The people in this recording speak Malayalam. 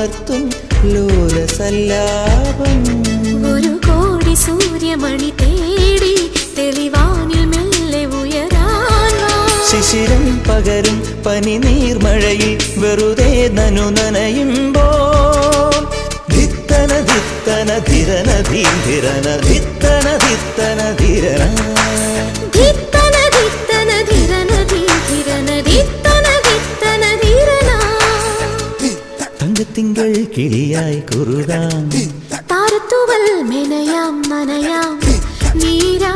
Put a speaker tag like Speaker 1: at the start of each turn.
Speaker 1: ഉണർത്തും ലോലസല്ലാപം.
Speaker 2: ഒരു കോടി സൂര്യമണി തേടി തെളിവാനിൽ മെല്ലെ ഉയരാൻ
Speaker 1: ശിശിരം പകരും പനി നീർമഴയിൽ വെറുതെ നനു നനയുമ്പോൾ ധിത്തന ധിത്തന ധിരന ധീരന ധിത്തന ധിത്തന ധിരന
Speaker 2: ധിത്തന ധിത്തന ധിരന ധീരന ധിത്തന ധിത്തന ധിരന.
Speaker 1: തങ്കത്തിങ്കൾ കിളിയായി കുറുകാം
Speaker 2: താരത്തുവൽ മെനയാം നനയാം നീരാ